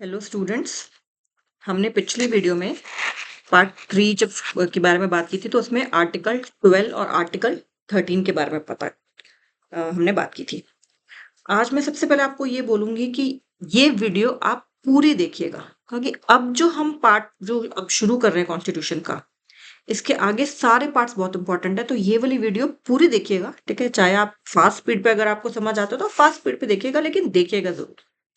Hello students. हमने पिछली video में पार्ट 3 जब के बारे में बात की थी तो उसमें आर्टिकल 12 और आर्टिकल 13 के बारे में हमने बात की थी। आज मैं सबसे पहले आपको ये बोलूंगी कि ये वीडियो आप पूरी देखिएगा, क्योंकि अब जो हम पार्ट जो अब शुरू कर रहे हैं कॉन्स्टिट्यूशन का, इसके आगे सारे पार्ट्स बहुत इंपॉर्टेंट है। तो ये वाली वीडियो पूरी देखिएगा, ठीक है। चाहे आप फास्ट स्पीड पे अगर आपको समझ आता हो तो फास्ट स्पीड पे देखिएगा, लेकिन देखिएगा जरूर,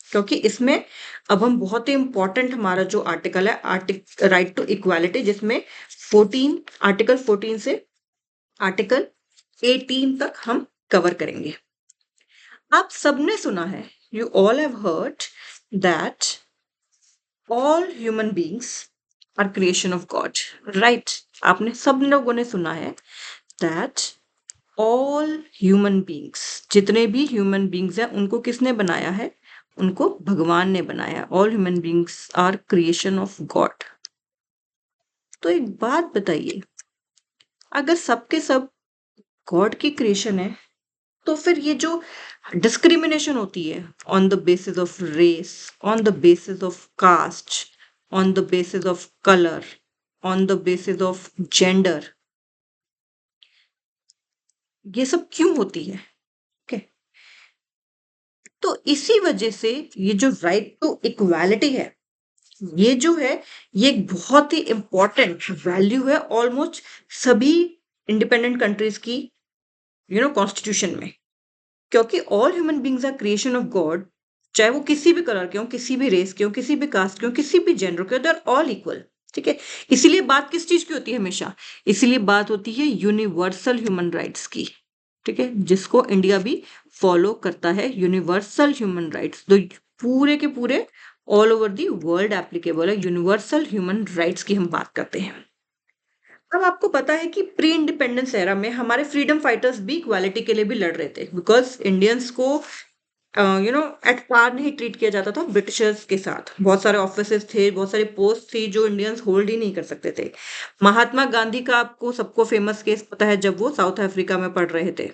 क्योंकि इसमें अब हम बहुत ही इंपॉर्टेंट हमारा जो आर्टिकल है राइट टू इक्वालिटी, जिसमें 14 आर्टिकल 14 से आर्टिकल 18 तक हम कवर करेंगे। आप सबने सुना है, you all have heard that all human beings are creation of God, right. आपने सब लोगों ने सुना है दैट ऑल ह्यूमन बींग्स, जितने भी ह्यूमन बींग्स हैं उनको किसने बनाया है? उनको भगवान ने बनाया। All human beings are creation of God. तो एक बात बताइए, अगर सबके सब गॉड की क्रिएशन है, तो फिर ये जो डिस्क्रिमिनेशन होती है on the basis of race, on the basis of caste, on the basis of colour, on the basis of gender, ये सब क्यों होती है? ओके, तो इसी वजह से ये जो राइट टू इक्वालिटी है, ये जो है, ये एक बहुत ही इंपॉर्टेंट वैल्यू है ऑलमोस्ट सभी इंडिपेंडेंट कंट्रीज की कॉन्स्टिट्यूशन में। क्योंकि all human beings are creation of God, चाहे वो किसी भी कलर के हो, किसी भी रेस के हो, किसी भी कास्ट के हो, किसी भी जेंडर के हो, दे आर ऑल इक्वल, ठीक है। इसीलिए बात किस चीज की होती है हमेशा? इसीलिए बात होती है यूनिवर्सल ह्यूमन राइट्स की, ठीक है, जिसको इंडिया भी फॉलो करता है। यूनिवर्सल ह्यूमन राइट्स तो पूरे के पूरे all over the world applicable है। यूनिवर्सल ह्यूमन राइट्स की हम बात करते हैं। अब आपको पता है कि प्री इंडिपेंडेंस एरा में हमारे फ्रीडम फाइटर्स भी इक्वालिटी के लिए भी लड़ रहे थे, बिकॉज इंडियंस को एट पार नहीं ट्रीट किया जाता था ब्रिटिशर्स के साथ। बहुत सारे ऑफिसेस थे, बहुत सारी पोस्ट थी जो इंडियंस होल्ड ही नहीं कर सकते थे। महात्मा गांधी का आपको सबको फेमस केस पता है, जब वो साउथ अफ्रीका में पढ़ रहे थे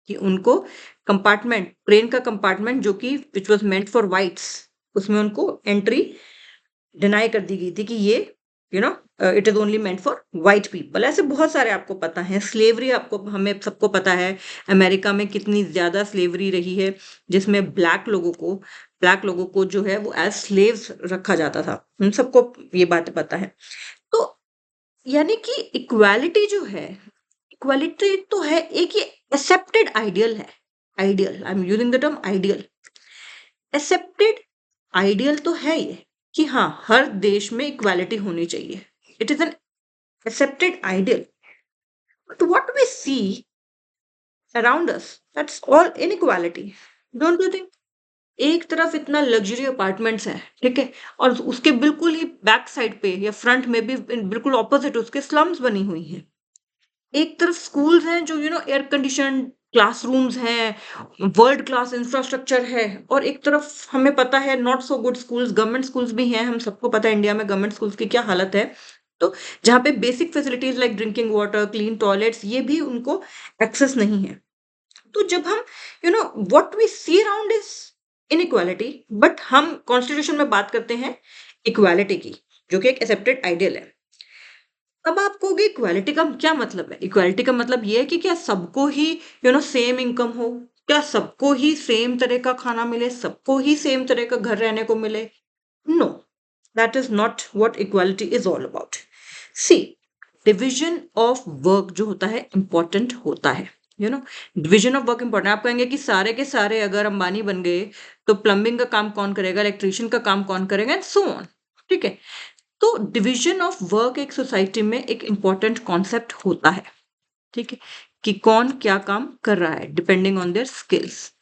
कि उनको कंपार्टमेंट, ट्रेन का कंपार्टमेंट जो कि which was meant for whites, उसमें उनको एंट्री डिनाई कर दी गई थी कि ये it is only meant for white people. ऐसे बहुत सारे आपको पता है। स्लेवरी आपको, हमें सबको पता है अमेरिका में कितनी ज्यादा स्लेवरी रही है, जिसमें ब्लैक लोगों को जो है वो एज स्लेव्स रखा जाता था। हम सबको ये बात पता है। तो यानी कि इक्वालिटी जो है, इक्वालिटी तो है एक, ये एक्सेप्टेड आइडियल है। Ideal, I am using the term ideal. Accepted ideal तो है ये कि हाँ, हर देश में इक्वालिटी होनी चाहिए। It is an accepted ideal, but what we see around us, that's all inequality, don't you think? एक तरफ इतना लग्जरी अपार्टमेंट्स है, ठीक है, और उसके बिल्कुल ही बैक साइड पे या फ्रंट में भी बिल्कुल ऑपोजिट उसके स्लम्स बनी हुई हैं। एक तरफ स्कूल्स हैं जो एयर कंडीशन क्लासरूम्स हैं, वर्ल्ड क्लास इंफ्रास्ट्रक्चर है, और एक तरफ हमें पता है not so good schools, government schools भी हैं। हम सबको पता है इंडिया में गवर्नमेंट स्कूल्स की क्या हालत है। तो जहाँ पे basic facilities like drinking water, clean toilets, ये भी उनको एक्सेस नहीं है। तो जब हम what we see around is inequality, but हम कॉन्स्टिट्यूशन में बात करते हैं इक्वालिटी की, जो कि एक एक्सेप्टेड आइडियल है। अब आप कहोगे इक्वालिटी का क्या मतलब है? इक्वालिटी का मतलब ये है कि क्या सबको ही सेम इनकम हो, क्या सबको ही सेम तरह का खाना मिले, सबको ही सेम तरह का घर रहने को मिले? No, that is not what equality is all about. See, division of work जो होता है इंपॉर्टेंट होता है। Division of work important. आप कहेंगे कि सारे के सारे अगर अंबानी बन गए तो प्लम्बिंग का काम कौन करेगा, इलेक्ट्रिशियन का काम कौन करेगा, एंड सो ऑन, ठीक है। तो डिवीजन ऑफ वर्क एक सोसाइटी में एक इंपॉर्टेंट कॉन्सेप्ट होता है, ठीक है, कि कौन क्या काम कर रहा है depending on their skills.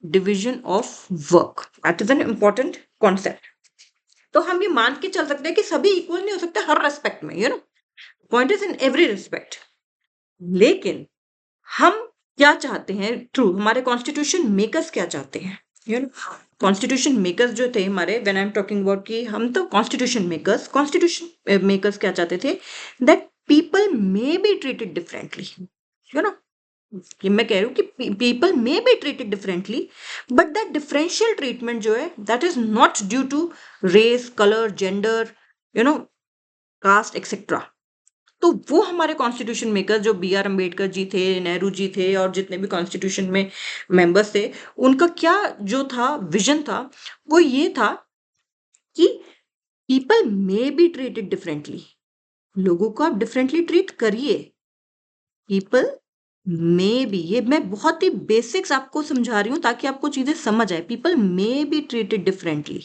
Division of work, that is an important concept. तो हम ये मान के चल सकते हैं कि सभी इक्वल नहीं हो सकते हर रेस्पेक्ट में, point is in every respect. लेकिन हम क्या चाहते हैं, ट्रू, हमारे कॉन्स्टिट्यूशन मेकर्स क्या चाहते हैं? कॉन्स्टिट्यूशन मेकर्स जो थे हमारे, when I am talking about कि हम तो कॉन्स्टिट्यूशन मेकर्स क्या चाहते थे? That people may be treated differently, you know कि मैं कह रही हूँ कि people may be treated differently, but that differential treatment जो है that is not due to race, colour, gender, you know, caste etcetera. तो वो हमारे कॉन्स्टिट्यूशन मेकर जो बी आर अम्बेडकर जी थे, नेहरू जी थे, और जितने भी कॉन्स्टिट्यूशन में मेंबर्स थे, उनका क्या जो था विजन था, वो ये था कि people may be treated differently, लोगों को आप डिफरेंटली ट्रीट करिए। पीपल मे बी, ये मैं बहुत ही बेसिक्स आपको समझा रही हूँ ताकि आपको चीजें समझ आए। People may be treated differently,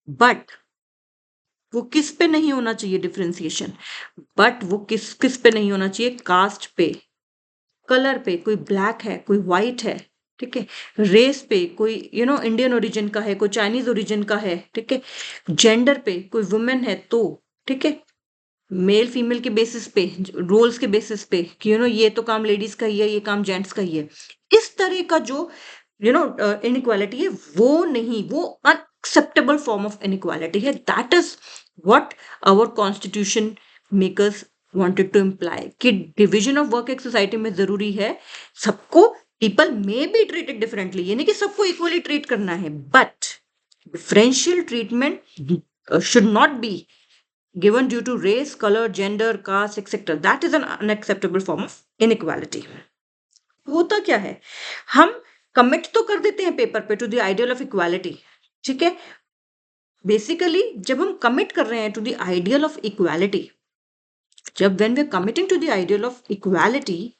but वो किस पे नहीं होना चाहिए डिफरेंशिएशन, बट वो किस किस पे नहीं होना चाहिए, कास्ट पे, कलर पे, कोई ब्लैक है कोई व्हाइट है, ठीक है, रेस पे, कोई इंडियन ओरिजिन का है, कोई चाइनीज ओरिजिन का है, ठीक है, जेंडर पे, कोई वुमेन है तो, ठीक है, मेल फीमेल के बेसिस पे, रोल्स के बेसिस पे कि ये तो काम लेडीज का ही है, ये काम जेंट्स का ही है, इस तरह का जो इनइक्वालिटी है वो नहीं, वो अनएक्सेप्टेबल फॉर्म ऑफ इनइक्वालिटी है। That is what our constitution makers wanted to imply कि डिवीजन ऑफ वर्क एक सोसाइटी में जरूरी है। सबको people may be treated differently, यानी कि सबको इक्वली ट्रीट करना है, but differential treatment should not be given due to race, color, gender, caste, etc. That is an unacceptable form of inequality. होता क्या है, हम कमिट तो कर देते हैं पेपर पे to the ideal of equality, ठीक है, बेसिकली जब हम कमिट कर रहे हैं to the ideal of equality, जब when we are committing to the ideal of equality,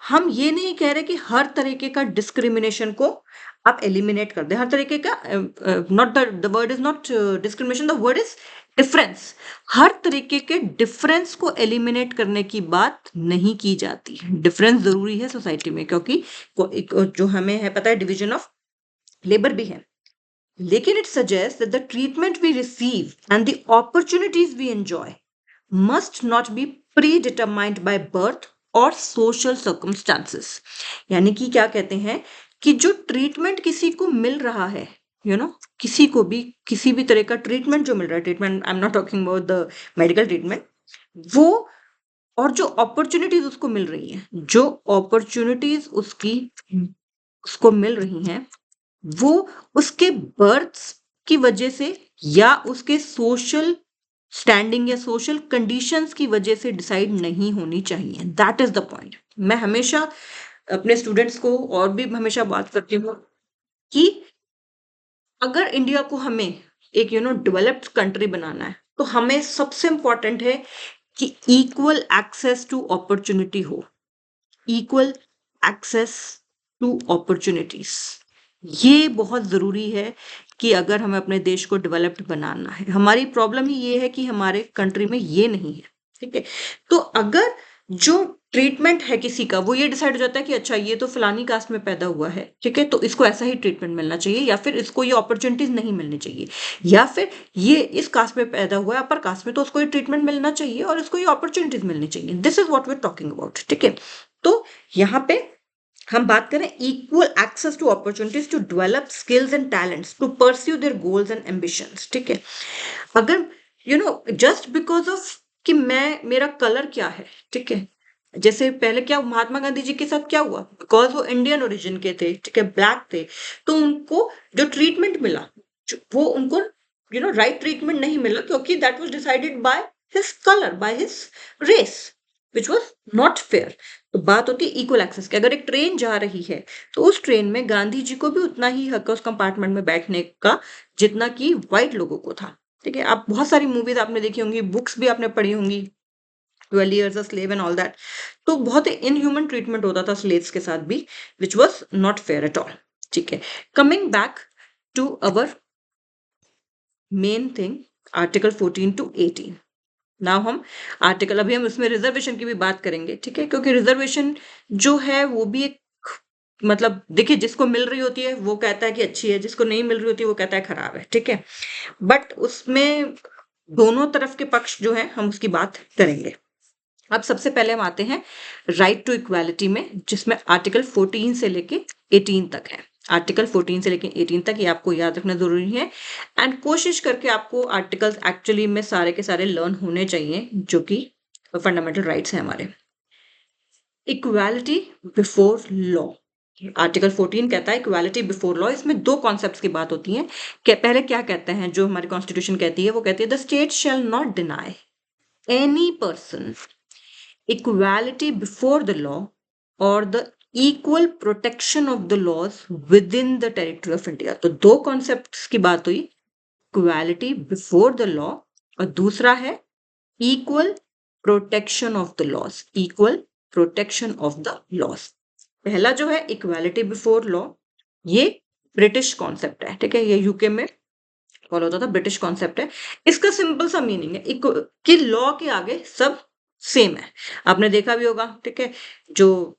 हम ये नहीं कह रहे कि हर तरीके का डिस्क्रिमिनेशन को आप एलिमिनेट कर दें, हर तरीके का, not the word is not discrimination, the word is difference. हर तरीके के डिफरेंस को एलिमिनेट करने की बात नहीं की जाती। डिफरेंस जरूरी है सोसाइटी में, क्योंकि जो हमें है पता है डिवीजन ऑफ लेबर भी है, लेकिन it suggest that the treatment we receive and the opportunities we enjoy must not be predetermined by birth और सोशल सर्कमस्टांसेस। यानी कि क्या कहते हैं कि जो ट्रीटमेंट किसी को मिल रहा है, किसी को भी किसी भी तरह का ट्रीटमेंट जो मिल रहा है, treatment I am not talking about the medical treatment, वो और जो अपॉर्चुनिटीज उसको मिल रही हैं, जो अपॉर्चुनिटीज उसको मिल रही हैं, वो उसके बर्थ की वजह से या उसके सोशल स्टैंडिंग या सोशल कंडीशंस की वजह से डिसाइड नहीं होनी चाहिए। That is the point. मैं हमेशा अपने स्टूडेंट्स को और भी हमेशा बात करती हूँ कि अगर इंडिया को हमें एक डेवलप्ड कंट्री बनाना है, तो हमें सबसे इंपॉर्टेंट है कि इक्वल एक्सेस टू अपॉर्चुनिटी हो, इक्वल एक्सेस टू अपॉर्चुनिटीज, ये बहुत ज़रूरी है कि अगर हमें अपने देश को डेवलप्ड बनाना है। हमारी प्रॉब्लम ही ये है कि हमारे कंट्री में ये नहीं है, ठीक है। तो अगर जो ट्रीटमेंट है किसी का, वो ये डिसाइड हो जाता है कि अच्छा ये तो फलानी कास्ट में पैदा हुआ है, ठीक है, तो इसको ऐसा ही ट्रीटमेंट मिलना चाहिए, या फिर इसको ये अपॉर्चुनिटीज नहीं मिलनी चाहिए, या फिर ये इस कास्ट में पैदा हुआ है अपर कास्ट में, तो उसको ये ट्रीटमेंट मिलना चाहिए और इसको ये अपॉर्चुनिटीज मिलनी चाहिए। This is what we are talking about, ठीक है। तो यहाँ पे हम बात करें equal access to opportunities to develop skills and talents to pursue their goals and ambitions, ठीक है। अगर जस्ट बिकॉज ऑफ कि मेरा कलर क्या है, ठीक है, जैसे पहले क्या महात्मा गांधी जी के साथ क्या हुआ, बिकॉज वो इंडियन ओरिजिन के थे, ठीक है, ब्लैक थे, तो उनको जो ट्रीटमेंट मिला, वो उनको राइट ट्रीटमेंट नहीं मिला, क्योंकि that was decided by his colour, by his race, which was not fair. तो बात होती है इक्वल एक्सेस की। अगर एक ट्रेन जा रही है तो उस ट्रेन में गांधी जी को भी उतना ही हक है उस कंपार्टमेंट में बैठने का जितना कि व्हाइट लोगों को था, ठीक है। आप बहुत सारी मूवीज आपने देखी होंगी, बुक्स भी आपने पढ़ी होंगी, 12 years a slave and all that। तो बहुत ही इनह्यूमन ट्रीटमेंट होता था स्लेव्स के साथ भी, which was not fair at all, ठीक है। Coming back to our main thing, article 14 to 18। Now हम आर्टिकल, अभी हम इसमें रिजर्वेशन की भी बात करेंगे, ठीक है, क्योंकि रिजर्वेशन जो है वो भी एक, मतलब देखिए, जिसको मिल रही होती है वो कहता है कि अच्छी है, जिसको नहीं मिल रही होती है वो कहता है खराब है, ठीक है। बट उसमें दोनों तरफ के पक्ष जो है हम उसकी बात करेंगे। अब सबसे पहले हम आते हैं राइट टू इक्वालिटी में, जिसमें आर्टिकल 14 से लेके 18 तक है। आर्टिकल 14 से लेके 18 तक ये आपको याद रखना जरूरी है, एंड कोशिश करके आपको आर्टिकल्स एक्चुअली में सारे के सारे लर्न होने चाहिए, जो कि फंडामेंटल राइट्स हैं हमारे। Equality before law. आर्टिकल 14 कहता है इक्वालिटी बिफोर लॉ। इसमें दो कॉन्सेप्ट्स की बात होती है कि पहले क्या कहते हैं, जो हमारी कॉन्स्टिट्यूशन कहती है वो कहती है the state shall not deny any person equality before the law और the equal protection of the laws within the territory of India. तो दो कॉन्सेप्ट्स की बात हुई, इक्वालिटी बिफोर द लॉ और दूसरा है equal protection of the laws, equal protection of the laws. पहला जो है इक्वालिटी बिफोर लॉ, ये ब्रिटिश कॉन्सेप्ट है, ठीक है, ये यूके में फॉलो होता था, ब्रिटिश कॉन्सेप्ट है। इसका सिंपल सा मीनिंग है कि लॉ के आगे सब सेम है। आपने देखा भी होगा, ठीक है, जो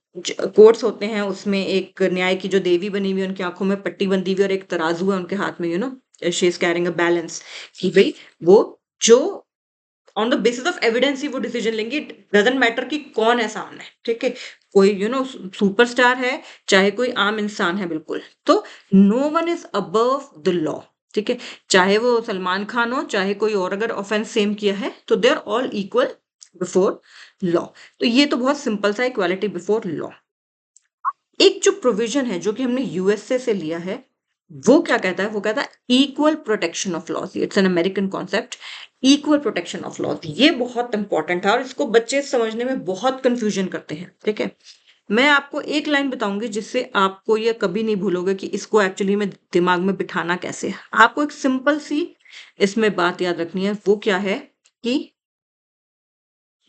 कोर्ट्स होते हैं उसमें एक न्याय की जो देवी बनी हुई है, उनकी आंखों में पट्टी बंधी हुई और एक तराजू है उनके हाथ में, she is carrying a balance, कि भाई वो जो on the basis of evidence ही वो डिसीजन लेंगे। डजेंट मैटर कि कौन है सामने, ठीक है, कोई सुपरस्टार है चाहे कोई आम इंसान है, बिल्कुल। तो no one is above the law, ठीक है, चाहे वो सलमान खान हो चाहे कोई और, अगर ऑफेंस सेम किया है तो they are all equal before law. तो ये तो बहुत सिंपल सा इक्वालिटी बिफोर लॉ। एक जो प्रोविजन है जो कि हमने यूएसए से लिया है, वो क्या कहता है, वो कहता है equal protection of laws. It's an American concept, equal protection of laws. ये बहुत इंपॉर्टेंट है और इसको बच्चे समझने में बहुत कंफ्यूजन करते हैं, ठीक है। मैं आपको एक लाइन बताऊंगी जिससे आपको ये कभी नहीं भूलोगे कि इसको एक्चुअली में दिमाग में बिठाना कैसे है। आपको एक सिंपल सी इसमें बात याद रखनी है, वो क्या है कि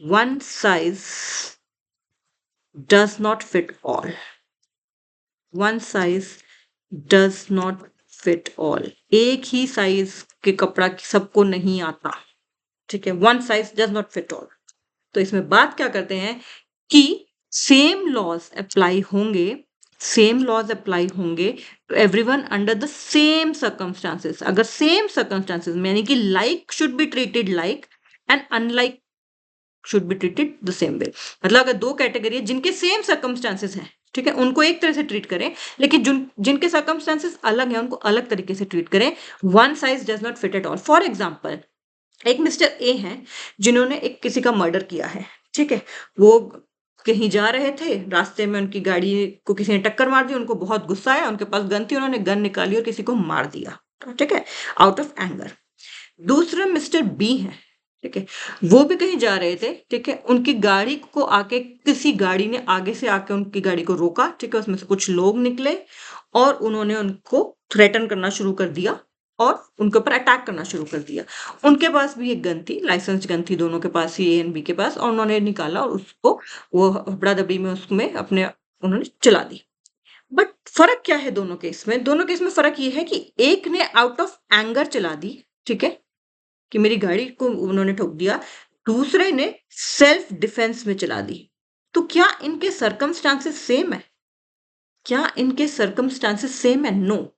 one size does not fit all, one size does not fit all. एक ही साइज के कपड़ा सबको नहीं आता, ठीक है, one size does not fit all. तो इसमें बात क्या करते हैं कि सेम लॉज अप्लाई होंगे, सेम लॉज अप्लाई होंगे to everyone under the same circumstances. अगर सेम सर्कमस्टांसेस यानी कि like should be treated like and unlike should be treated the same way. मतलब अगर दो कैटेगरी है जिनके सेम सर्कमस्टांसेस हैं, ठीक है, उनको एक तरह से ट्रीट करें, लेकिन जिनके सर्कमस्टांसेस अलग हैं उनको अलग तरीके से ट्रीट करें। One size does not fit at all. For example, एक मिस्टर ए हैं जिन्होंने एक किसी का मर्डर किया है, ठीक है, वो कहीं जा रहे थे, रास्ते में उनकी गाड़ी को किसी ने टक्कर मार दी, उनको बहुत गुस्सा आया, उनके पास गन थी, उन्होंने गन निकाली और किसी को मार दिया, ठीक है, आउट ऑफ एंगर। दूसरा मिस्टर बी है, ठीक है, वो भी कहीं जा रहे थे, ठीक है, उनकी गाड़ी को आके किसी गाड़ी ने आगे से आके उनकी गाड़ी को रोका, ठीक है, उसमें से कुछ लोग निकले और उन्होंने उनको थ्रेटन करना शुरू कर दिया और उनके ऊपर अटैक करना शुरू कर दिया। उनके पास भी एक गन थी, लाइसेंस गन थी दोनों के पास ही, ए एंड बी के पास, और उन्होंने निकाला और उसको वो हबड़ा दबड़ी में उसमें अपने उन्होंने चला दी। बट फर्क क्या है दोनों केस में? दोनों केस में फर्क ये है कि एक ने आउट ऑफ एंगर चला दी, ठीक है, कि मेरी गाड़ी को उन्होंने ठोक दिया, दूसरे ने सेल्फ डिफेंस में चला दी। तो क्या इनके सर्कमस्टांसेस सेम है? क्या इनके सर्कमस्टांसेस सेम है? नो,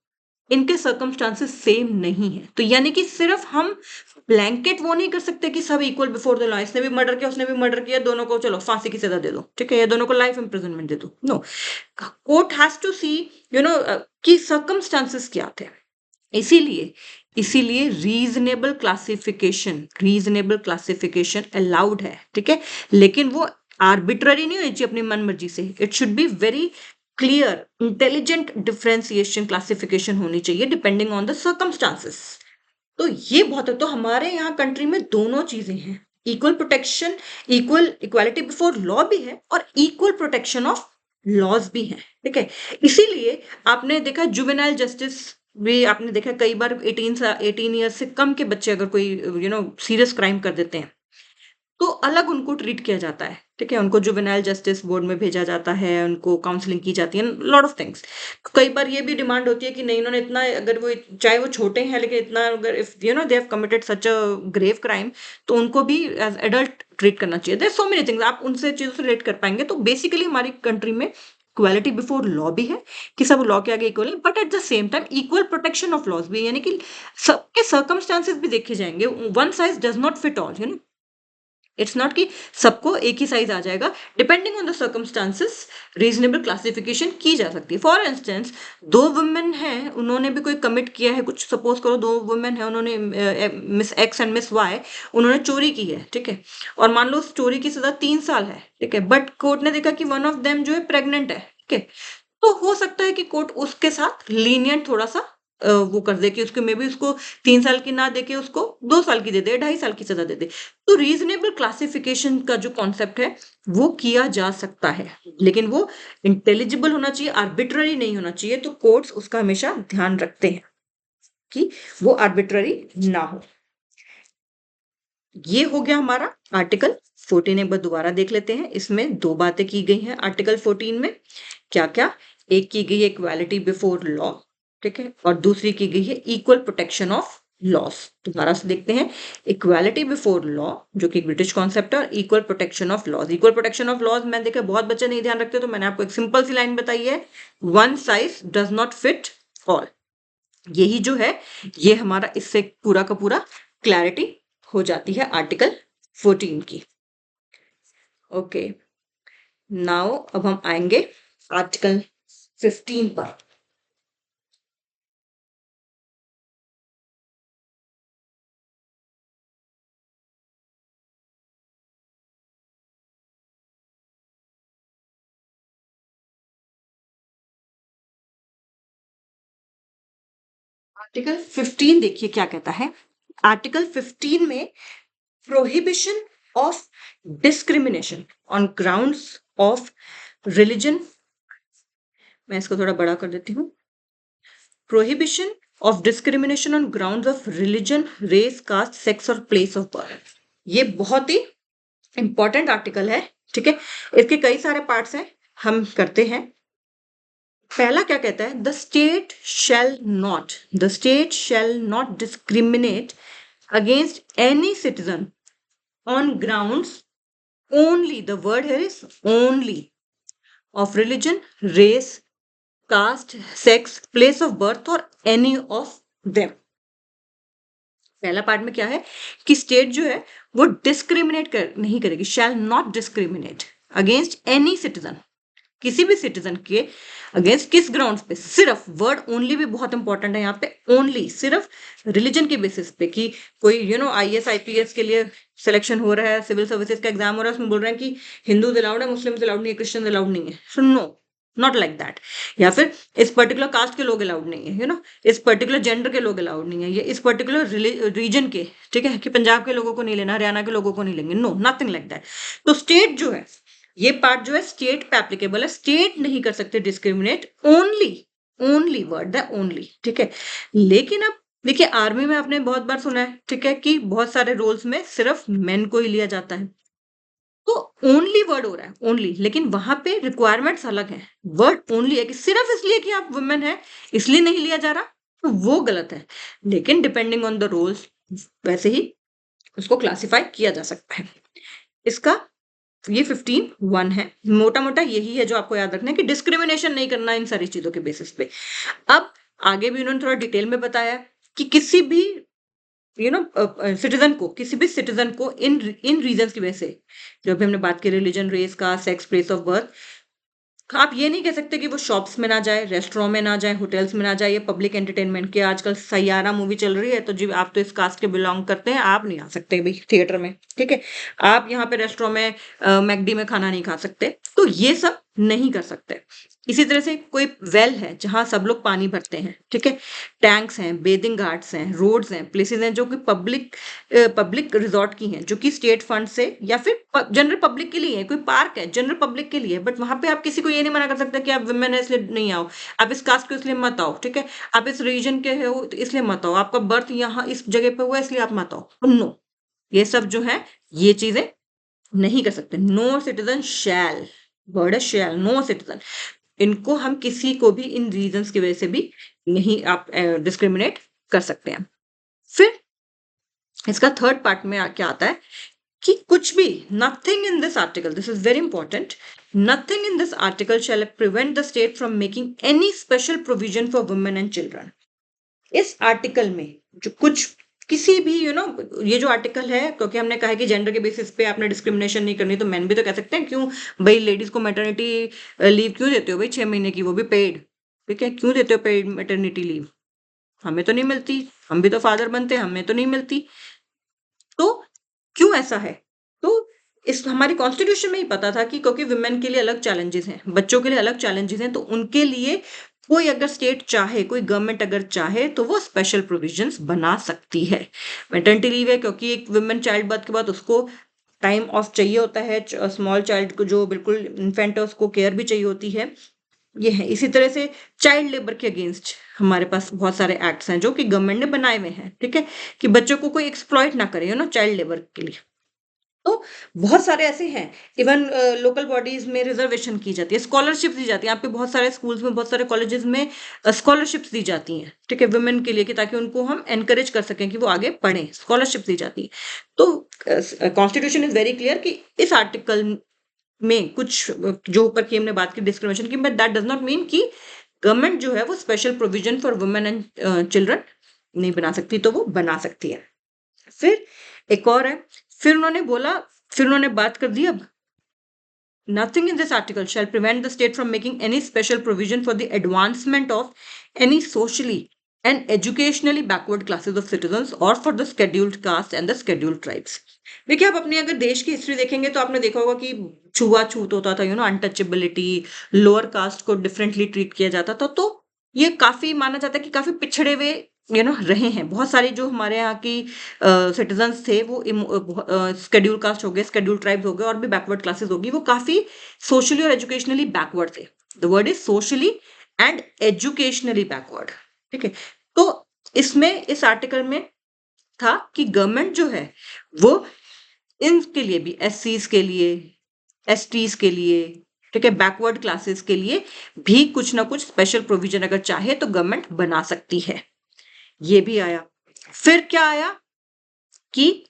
इनके सर्कमस्टांसेस सेम नहीं है। तो यानी कि सिर्फ हम ब्लैंकेट वो नहीं कर सकते कि सब इक्वल बिफोर द लॉ, इसने भी मर्डर किया उसने भी मर्डर किया, दोनों को चलो फांसी की सजा दे दो, ठीक है, या दोनों को लाइफ इंप्रिजनमेंट दे दो। नो, कोर्ट हैज टू सी कि सर्कमस्टांसेस क्या थे। इसीलिए इसीलिए रीजनेबल क्लासिफिकेशन अलाउड है, ठीक है, लेकिन वो आर्बिट्ररी नहीं होनी चाहिए अपनी मन मर्जी से। It should be very clear, intelligent differentiation classification होनी चाहिए डिपेंडिंग ऑन द सर्कमस्टांसेस। तो ये बहुत है। तो हमारे यहाँ कंट्री में दोनों चीजें हैं, equal protection, equality before law भी है और इक्वल प्रोटेक्शन ऑफ लॉज भी है, ठीक है। इसीलिए आपने देखा जुवेनाइल जस्टिस भी आपने देखा कई बार 18 ईयर्स से कम के बच्चे अगर कोई सीरियस क्राइम कर देते हैं तो अलग उनको ट्रीट किया जाता है, ठीक है, उनको जुवेनाइल जस्टिस बोर्ड में भेजा जाता है, उनको काउंसलिंग की जाती है, लॉट ऑफ थिंग्स। कई बार ये भी डिमांड होती है कि नहीं, इन्होंने इतना, अगर वो चाहे वो छोटे हैं लेकिन इतना, अगर if they have committed such a grave crime, तो उनको भी एज एडल्ट ट्रीट करना चाहिए। देयर सो मेनी थिंग्स, आप उनसे चीजों से रिलेट कर पाएंगे। तो बेसिकली हमारी कंट्री में इक्वालिटी बिफोर लॉ भी है कि सब लॉ के आगे इक्वल है, but at the same time equal protection of laws भी है, यानी कि सबके सर्कमस्टांसेस भी देखे जाएंगे। One size does not fit all, it's not कि सबको एक ही साइज आ जाएगा, depending on the circumstances reasonable classification की जा सकती है। फॉर इंस्टेंस, दो वुमेन हैं, उन्होंने भी कोई कमिट किया है, कुछ सपोज करो दो वुमेन है, उन्होंने Miss X and Miss Y, उन्होंने चोरी की है, ठीक है, और मान लो उस चोरी की सजा 3 साल है, ठीक है, बट कोर्ट ने देखा कि वन ऑफ देम जो है प्रेग्नेंट है, ठीक है, तो हो सकता है कि कोर्ट उसके साथ लीनियंट थोड़ा सा वो कर दे कि उसको मे बी उसको 3 साल की ना देके उसको 2 साल की दे दे, 2.5 साल की सजा दे दे। तो रीजनेबल क्लासिफिकेशन का जो कॉन्सेप्ट है वो किया जा सकता है, लेकिन वो इंटेलिजिबल होना चाहिए, आर्बिट्ररी नहीं होना चाहिए। तो कोर्ट्स उसका हमेशा ध्यान रखते हैं कि वो आर्बिट्ररी ना हो। ये हो गया हमारा आर्टिकल 14। एक बार दोबारा देख लेते हैं। इसमें दो बातें की गई हैं आर्टिकल 14 में। क्या क्या? एक की गई है इक्वालिटी बिफोर लॉ, ठीक है, और दूसरी की गई है इक्वल प्रोटेक्शन ऑफ लॉस। दोबारा से देखते हैं। इक्वालिटी बिफोर लॉ जो कि ब्रिटिश कॉन्सेप्ट है, और equal protection of laws. Equal protection of laws मैं देखा बहुत बच्चे नहीं ध्यान रखते, तो मैंने आपको एक सिंपल सी लाइन बताई है, one size does not fit all. यही जो है ये हमारा इससे पूरा का पूरा क्लैरिटी हो जाती है आर्टिकल 14 की। ओके, नाउ अब हम आएंगे आर्टिकल 15 पर। आर्टिकल 15 देखिए क्या कहता है। आर्टिकल 15 में prohibition of discrimination on grounds of religion, मैं इसको थोड़ा बड़ा कर देती हूँ, prohibition of discrimination on grounds of religion, race, caste, sex और प्लेस ऑफ बर्थ। ये बहुत ही इंपॉर्टेंट आर्टिकल है, ठीक है। इसके कई सारे पार्ट्स हैं, हम करते हैं। पहला क्या कहता है? The state shall not discriminate against any citizen on grounds only, the word here is only, of religion, race, caste, sex, place of birth और एनी ऑफ देम। पहला पार्ट में क्या है कि स्टेट जो है वो डिस्क्रिमिनेट नहीं करेगी, शैल not discriminate against any citizen, किसी भी सिटीजन के अगेंस्ट। किस ग्राउंड्स पे? सिर्फ, वर्ड ओनली भी बहुत इंपॉर्टेंट है यहाँ पे, ओनली, सिर्फ रिलीजन के बेसिस पे कि कोई आईएएस आईपीएस के लिए सिलेक्शन हो रहा है, सिविल सर्विसेज का एग्जाम हो रहा है, उसमें बोल रहे हैं कि हिंदू अलाउड है, मुस्लिम अलाउड नहीं है, क्रिश्चियन अलाउड नहीं है, so no, not like that. या फिर इस पर्टिकुलर कास्ट के लोग अलाउड नहीं है, इस पर्टिकुलर जेंडर के लोग अलाउड नहीं है, ये इस पर्टिकुलर रीजन के, ठीक है, कि पंजाब के लोगों को नहीं लेना, हरियाणा के लोगों को नहीं लेंगे, नो, नथिंग लाइक दैट। तो स्टेट जो है, ये पार्ट जो है स्टेट पे एप्लीकेबल है, स्टेट नहीं कर सकते डिस्क्रिमिनेट, ओनली, ओनली वर्ड है ओनली, ठीक है। लेकिन अब देखिए, आर्मी में आपने बहुत बार सुना है, ठीक है, कि बहुत सारे रोल्स में सिर्फ मेन को ही लिया जाता है, तो ओनली वर्ड हो रहा है, ओनली, लेकिन वहां पे रिक्वायरमेंट्स अलग है। वर्ड ओनली है कि सिर्फ इसलिए कि आप वुमेन है इसलिए नहीं लिया जा रहा, तो वो गलत है। लेकिन डिपेंडिंग ऑन द रोल्स वैसे ही उसको क्लासिफाई किया जा सकता है। इसका ये 15(1) है, मोटा मोटा यही है जो आपको याद रखना है कि डिस्क्रिमिनेशन नहीं करना इन सारी चीजों के बेसिस पे। अब आगे भी उन्होंने थोड़ा डिटेल में बताया कि किसी भी सिटीजन को, किसी भी सिटीजन को इन इन रीजन की वजह से, जो भी हमने बात की, religion, race, caste, sex, place of birth, आप ये नहीं कह सकते कि वो शॉप्स में ना जाए, रेस्टोरेंट में ना जाए, होटल्स में ना जाए, या पब्लिक एंटरटेनमेंट के, आजकल सैयारा मूवी चल रही है, तो जी आप तो इस कास्ट के बिलोंग करते हैं, आप नहीं आ सकते भाई थिएटर में, ठीक है। आप यहाँ पे रेस्टोरेंट में, मैकडी में खाना नहीं खा सकते, तो ये सब नहीं कर सकते। इसी तरह से कोई वेल है जहां सब लोग पानी भरते हैं, ठीक है, टैंक्स हैं, बेदिंग घाट्स हैं, रोड्स हैं, प्लेसेस हैं जो कि पब्लिक रिजॉर्ट की हैं, जो कि स्टेट फंड से या फिर जनरल पब्लिक के लिए है, कोई पार्क है जनरल पब्लिक के लिए, बट वहां पे आप किसी को ये नहीं मना कर सकते कि आप वुमेन है इसलिए नहीं आओ, आप इस कास्ट को इसलिए मत आओ, ठीक है, आप इस रीजन के हो तो इसलिए मत आओ, आपका बर्थ यहाँ इस जगह पे हुआ इसलिए आप मत आओ, नो, ये सब जो है ये चीजें नहीं कर सकते। नो सिटीजन शैल, वर्ड है शैल, नो सिटीजन, इनको हम किसी को भी इन रीजंस की वजह से भी नहीं आप डिस्क्रिमिनेट कर सकते हैं। फिर इसका थर्ड पार्ट में क्या आता है कि कुछ भी, nothing in this article, this is very important, nothing in this article shall prevent the state from making any special provision for women and children. इस आर्टिकल में जो कुछ किसी भी ये जो आर्टिकल है, क्योंकि हमने कहा है कि जेंडर के बेसिस पे आपने डिस्क्रिमिनेशन नहीं करनी, तो मैन भी तो कह सकते हैं क्यों भाई लेडीज को मैटरनिटी लीव क्यों देते हो भाई 6 महीने की, वो भी पेड। ठीक है, क्यों देते हो पेड मैटरनिटी लीव? हमें तो नहीं मिलती, हम भी तो फादर बनते हैं, हमें तो नहीं मिलती। तो क्यों ऐसा है? तो इस हमारी कॉन्स्टिट्यूशन में ही पता था कि क्योंकि वुमेन के लिए अलग चैलेंजेस हैं, बच्चों के लिए अलग चैलेंजेस हैं, तो उनके लिए कोई अगर स्टेट चाहे, कोई गवर्नमेंट अगर चाहे तो वो स्पेशल प्रोविजंस बना सकती है। मैटरनिटी लीव है क्योंकि एक वुमेन चाइल्ड बर्थ के बाद उसको टाइम ऑफ चाहिए होता है, स्मॉल चाइल्ड को जो बिल्कुल इन्फेंट है उसको केयर भी चाहिए होती है। ये है, इसी तरह से चाइल्ड लेबर के अगेंस्ट हमारे पास बहुत सारे एक्ट्स हैं जो कि गवर्नमेंट ने बनाए हुए हैं। ठीक है, कि बच्चों को कोई एक्सप्लॉइट ना करे चाइल्ड लेबर के लिए। तो बहुत सारे ऐसे हैं। इवन लोकल बॉडीज में रिजर्वेशन की जाती है, स्कॉलरशिप दी जाती है। यहाँ पे बहुत सारे स्कूल्स में, बहुत सारे कॉलेजेस में स्कॉलरशिप्स दी जाती हैं। ठीक है, वुमेन के लिए, कि ताकि उनको हम एनकरेज कर सकें कि वो आगे पढ़ें, स्कॉलरशिप दी जाती है। तो कॉन्स्टिट्यूशन इज वेरी क्लियर कि इस आर्टिकल में कुछ जो ऊपर की हमने बात की डिस्क्रिमिनेशन की, but that does not mean कि गवर्नमेंट जो है वो special provision for women and children नहीं बना सकती, तो वो बना सकती है। फिर एक और है, फिर उन्होंने बोला, फिर उन्होंने बात कर दी अब, nothing in this article shall prevent the state from making any special provision for the advancement of any socially and educationally backward classes of citizens or for the scheduled caste and the scheduled tribes. देखिए, आप अपने अगर देश की history देखेंगे तो आपने देखा होगा कि छुआछूत होता था, अनटचेबिलिटी, लोअर कास्ट को डिफरेंटली ट्रीट किया जाता था। तो ये काफी माना जाता है कि काफी पिछड़े हुए रहे हैं। बहुत सारी जो हमारे यहाँ की सिटीजन्स थे वो शेड्यूल कास्ट हो गए, शेड्यूल ट्राइब्स हो गए, और भी बैकवर्ड क्लासेस होगी, वो काफी सोशली और एजुकेशनली बैकवर्ड थे। The word is socially and educationally backward. ठीक है, तो इसमें इस आर्टिकल में था कि गवर्नमेंट जो है वो इनके लिए भी, एससीज के लिए, एसटीज के लिए, ठीक है, बैकवर्ड क्लासेस के लिए भी कुछ ना कुछ स्पेशल प्रोविजन अगर चाहे तो गवर्नमेंट बना सकती है। ये भी आया। फिर क्या आया कि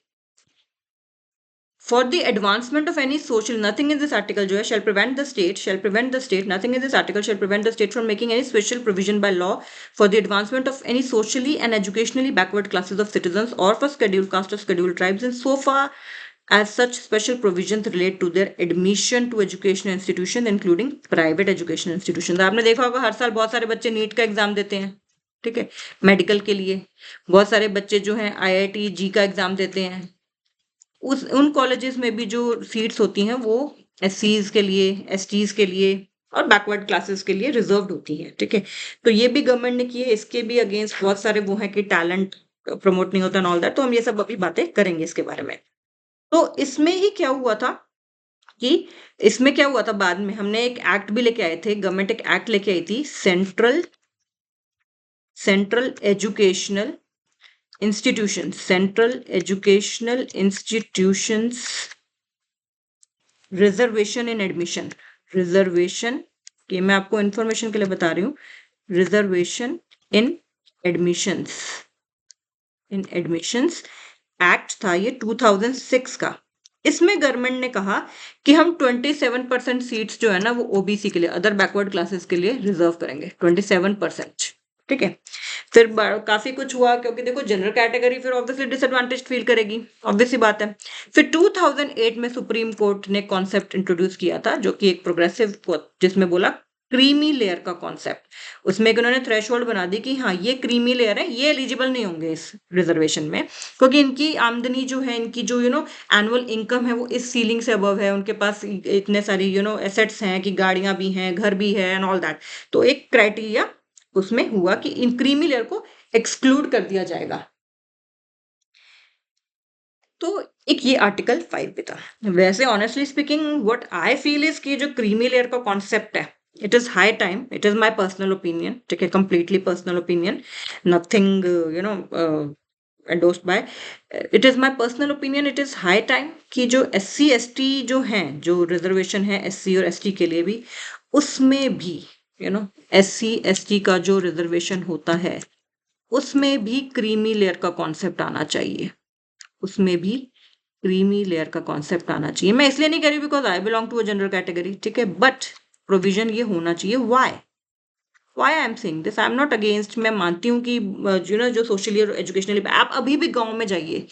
for the advancement of any social, nothing in this article जो है shall prevent the state, nothing in this article shall prevent the state from making any special provision by law for the advancement of any socially and educationally backward classes of citizens or for scheduled caste or scheduled tribes, and so far as such special provisions relate to their admission to educational institution including private educational institutions। आपने देखा होगा हर साल बहुत सारे बच्चे NEET का exam देते हैं। ठीक है, मेडिकल के लिए बहुत सारे बच्चे जो हैं आईआईटी जी का एग्जाम देते हैं। उन कॉलेजेस में भी जो सीट्स होती हैं वो एससीज के लिए, एसटीज के लिए और बैकवर्ड क्लासेस के लिए रिजर्व्ड होती हैं। ठीक है, तो ये भी गवर्नमेंट ने की है। इसके भी अगेंस्ट बहुत सारे वो हैं कि टैलेंट प्रमोट नहीं होता एंड ऑल दैट। तो हम ये सब अभी बातें करेंगे इसके बारे में। तो इसमें ही क्या हुआ था कि इसमें क्या हुआ था, बाद में हमने एक एक्ट भी लेके आए थे, गवर्नमेंट एक एक्ट लेके आई थी, central educational institutions, central educational institutions reservation इन एडमिशन। रिजर्वेशन, ये मैं आपको इंफॉर्मेशन के लिए बता रही हूँ, रिजर्वेशन इन एडमिशंस, इन एडमिशंस एक्ट था ये 2006 का। इसमें गवर्नमेंट ने कहा कि हम 27% सीट्स जो है ना वो ओबीसी के लिए, अदर बैकवर्ड क्लासेस के लिए रिजर्व करेंगे, 27%। ठीक है, फिर काफी कुछ हुआ, क्योंकि देखो जनरल कैटेगरी फिर ऑब्वियसली डिसएडवांटेज फील करेगी, ऑब्वियस सी बात है। फिर 2008 में सुप्रीम कोर्ट ने कॉन्सेप्ट इंट्रोड्यूस किया था जो कि एक प्रोग्रेसिव, जिसमें बोला क्रीमी लेयर का कॉन्सेप्ट। उसमें एक उन्होंने थ्रेशोल्ड बना दी कि हाँ ये क्रीमी लेयर है, ये एलिजिबल नहीं होंगे इस रिजर्वेशन में, क्योंकि इनकी आमदनी जो है, इनकी जो एनुअल इनकम है वो इस सीलिंग से अबव है, उनके पास इतने सारी एसेट्स हैं कि गाड़ियां भी हैं, घर भी है एंड ऑल दैट। तो एक क्राइटेरिया उसमें हुआ कि इन क्रीमी लेयर को एक्सक्लूड कर दिया जाएगा। तो एक ये आर्टिकल 5 पे था। वैसे honestly speaking what I feel is कि जो क्रीमी लेयर का कॉन्सेप्ट है, it is high time, it is my personal opinion, ठीक है, completely personal opinion, nothing endorsed by, it is my personal opinion, it is high time कि जो SC ST जो हैं, जो रिजर्वेशन है SC और ST के लिए भी, उसमें भी SC ST का जो रिजर्वेशन होता है उसमें भी क्रीमी लेयर का कॉन्सेप्ट आना चाहिए, उसमें भी क्रीमी लेयर का कॉन्सेप्ट आना चाहिए। मैं इसलिए नहीं कह रही because I belong to a general category, ठीक है, बट प्रोविजन ये होना चाहिए। Why? Why I am saying this, I am not against, मैं मानती हूँ कि जो सोशली और एजुकेशनली आप अभी भी गाँव में जाइए,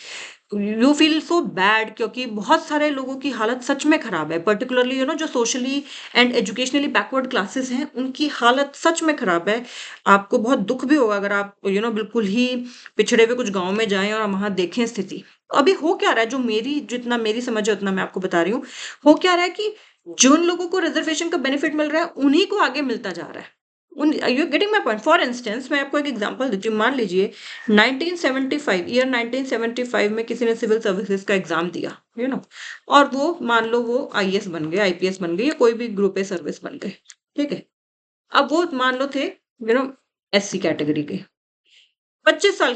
यू फील सो बैड, क्योंकि बहुत सारे लोगों की हालत सच में खराब है, पर्टिकुलरली जो socially and educationally backward classes हैं, उनकी हालत सच में खराब है। आपको बहुत दुख भी होगा अगर आप बिल्कुल ही पिछड़े हुए कुछ गांव में जाएं और वहां देखें स्थिति। अभी हो क्या रहा है, जो जितना मेरी समझ है उतना मैं आपको बता रही हूँ। हो क्या रहा है कि जिन लोगों को रिजर्वेशन का बेनिफिट मिल रहा है उन्हीं को आगे मिलता जा रहा है। You getting my point? For instance मैं आपको एक एग्जांपल देती हूँ। मान लीजिए 1975 ईयर 1975 में किसी ने सिविल सर्विसेज का एग्जाम दिया, और वो मान लो वो आईएएस बन गए, आईपीएस बन गए, या कोई भी ग्रुप ए सर्विस बन गए। ठीक है। अब वो मान लो थे एससी कैटेगरी के। 25 साल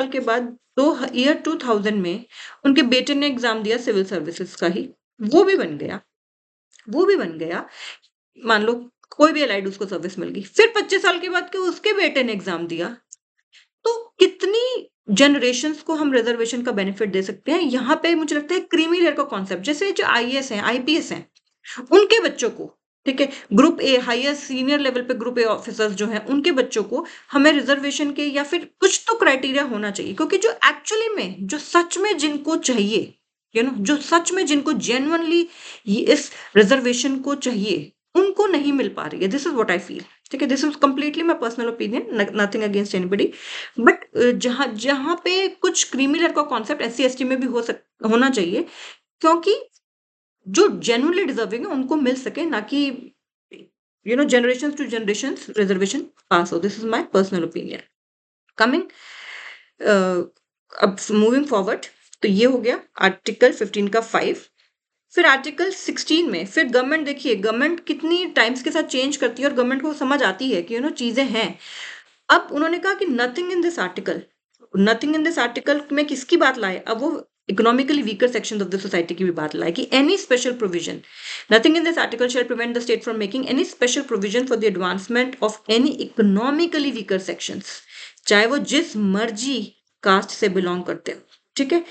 के बाद 2000 में उनके बेटे ने एग्जाम दिया सिविल सर्विसेज का ही, वो भी बन गया, वो भी बन गया। मान लो कोई भी एलाइड उसको सर्विस मिल गई। फिर 25 साल के बाद के उसके बेटे ने एग्जाम दिया। तो कितनी जनरेशंस को हम रिजर्वेशन का बेनिफिट दे सकते हैं? यहाँ पे मुझे लगता है क्रीमी लेयर का कॉन्सेप्ट, जैसे जो आईएएस हैं, आईपीएस हैं, उनके बच्चों को, ठीक है, group A higher senior level पे ग्रुप ए ऑफिसर्स जो हैं, उनके बच्चों को हमें रिजर्वेशन के या फिर कुछ तो क्राइटेरिया होना चाहिए, क्योंकि जो एक्चुअली में जो सच में जिनको चाहिए, जो सच में जिनको जेन्युइनली इस रिजर्वेशन को चाहिए, उनको नहीं मिल पा रही है। This is what I feel. ठीक है, this is completely my personal opinion, nothing against anybody. But जहां जहां पे कुछ क्रीमी लेयर का कॉन्सेप्ट एससी एसटी में भी होना चाहिए, क्योंकि जो जेन्युइनली डिजर्विंग है उनको मिल सके, ना कि जनरेशन टू जनरेशन रिजर्वेशन पास हो। This is my personal opinion. Coming अब मूविंग फॉरवर्ड, तो ये हो गया आर्टिकल 15 का 5। फिर आर्टिकल 16 में फिर गवर्नमेंट, देखिए गवर्नमेंट कितनी टाइम्स के साथ चेंज करती है और गवर्नमेंट को समझ आती है कि चीजें हैं। अब उन्होंने कहा कि नथिंग इन दिस आर्टिकल में किसकी बात लाए? अब वो economically weaker section of the society की भी बात लाए कि any special provision, nothing in this article shall prevent the state from making any special provision for the advancement of any economically weaker sections, चाहे वो जिस मर्जी कास्ट से बिलोंग करते हो। ठीक है,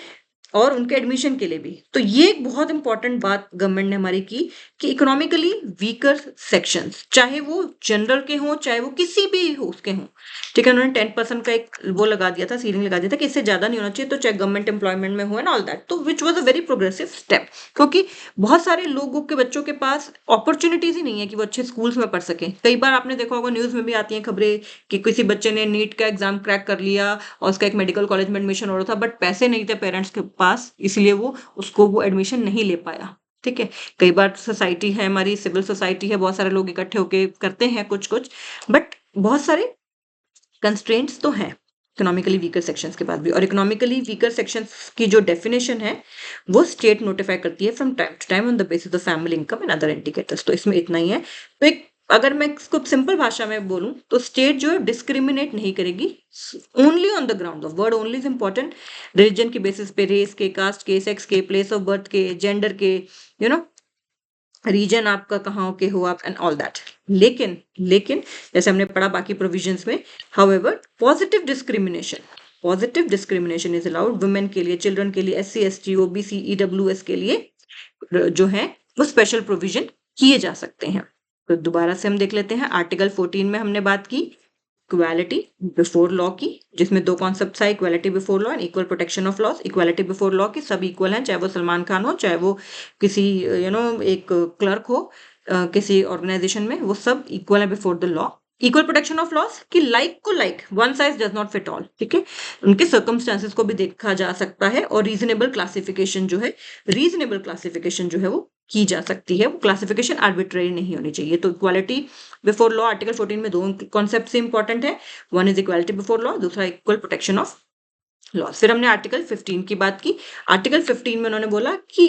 और उनके एडमिशन के लिए भी। तो ये एक बहुत इंपॉर्टेंट बात गवर्नमेंट ने हमारी की कि इकोनॉमिकली वीकर सेक्शंस, चाहे वो जनरल के हों, चाहे वो किसी भी हो उसके हों। ठीक है, उन्होंने 10% का एक वो लगा दिया था, सीलिंग लगा दिया था कि इससे ज्यादा नहीं होना चाहिए, तो चाहे गवर्नमेंट एम्प्लॉयमेंट में हो एंड ऑल दैट, तो which was a very progressive step, क्योंकि बहुत सारे लोगों के बच्चों के पास अपॉर्चुनिटीज ही नहीं है कि वो अच्छे स्कूल्स में पढ़ सकें। कई बार आपने देखा होगा, न्यूज में भी आती हैं खबरें कि किसी बच्चे ने नीट का एग्जाम क्रैक कर लिया और उसका एक मेडिकल कॉलेज में एडमिशन हो रहा था, बट पैसे नहीं थे पेरेंट्स के पास, इसलिए वो एडमिशन नहीं ले पाया। ठीक है, कई बार सोसाइटी है हमारी, सिविल सोसाइटी है, बहुत सारे लोग इकट्ठे होके करते हैं कुछ कुछ, बट बहुत सारे कंस्ट्रेंट्स तो हैं इकोनॉमिकली वीकर सेक्शंस के पास भी। और इकोनॉमिकली वीकर सेक्शंस की जो डेफिनेशन है वो स्टेट नोटिफाई करती है from time to time on the basis of family income and other indicators. तो इसमें इतना ही है। तो एक अगर मैं इसको सिंपल भाषा में बोलूं तो स्टेट जो है डिस्क्रिमिनेट नहीं करेगी, only on the ground of, word only is important, religion के बेसिस पे, रेस के, कास्ट के, सेक्स के, प्लेस ऑफ बर्थ के, जेंडर के, रीजन आपका कहाँ के हो आप, एंड ऑल दैट। लेकिन लेकिन जैसे हमने पढ़ा बाकी प्रोविजंस में, however positive discrimination is allowed women के लिए, चिल्ड्रन के लिए, एससी एसटी, ओबीसी, ईडब्ल्यूएस के लिए जो है वो स्पेशल प्रोविजन किए जा सकते हैं। तो दोबारा से हम देख लेते हैं। आर्टिकल 14 में हमने बात की इक्वालिटी बिफोर लॉ की, जिसमें दो कॉन्सेप्ट है, equality before law and equal protection of loss. Equality before law की सब इक्वल हैं, चाहे वो सलमान खान हो, चाहे वो किसी एक क्लर्क हो किसी ऑर्गेनाइजेशन में, वो सब इक्वल है before the law. Equal protection of loss कि लाइक को like, one size does not fit all. ठीक है, उनके सर्कमस्टांसेस को भी देखा जा सकता है, और रीजनेबल क्लासिफिकेशन जो है वो की जा सकती है। वो क्लासिफिकेशन आर्बिट्रेरी नहीं होनी चाहिए। तो इक्वालिटी बिफोर लॉ आर्टिकल 14 में दो कॉन्सेप्ट से इंपॉर्टेंट है, one is equality before law, दूसरा इक्वल प्रोटेक्शन ऑफ लॉ। फिर हमने आर्टिकल 15 की बात की। आर्टिकल 15 में उन्होंने बोला कि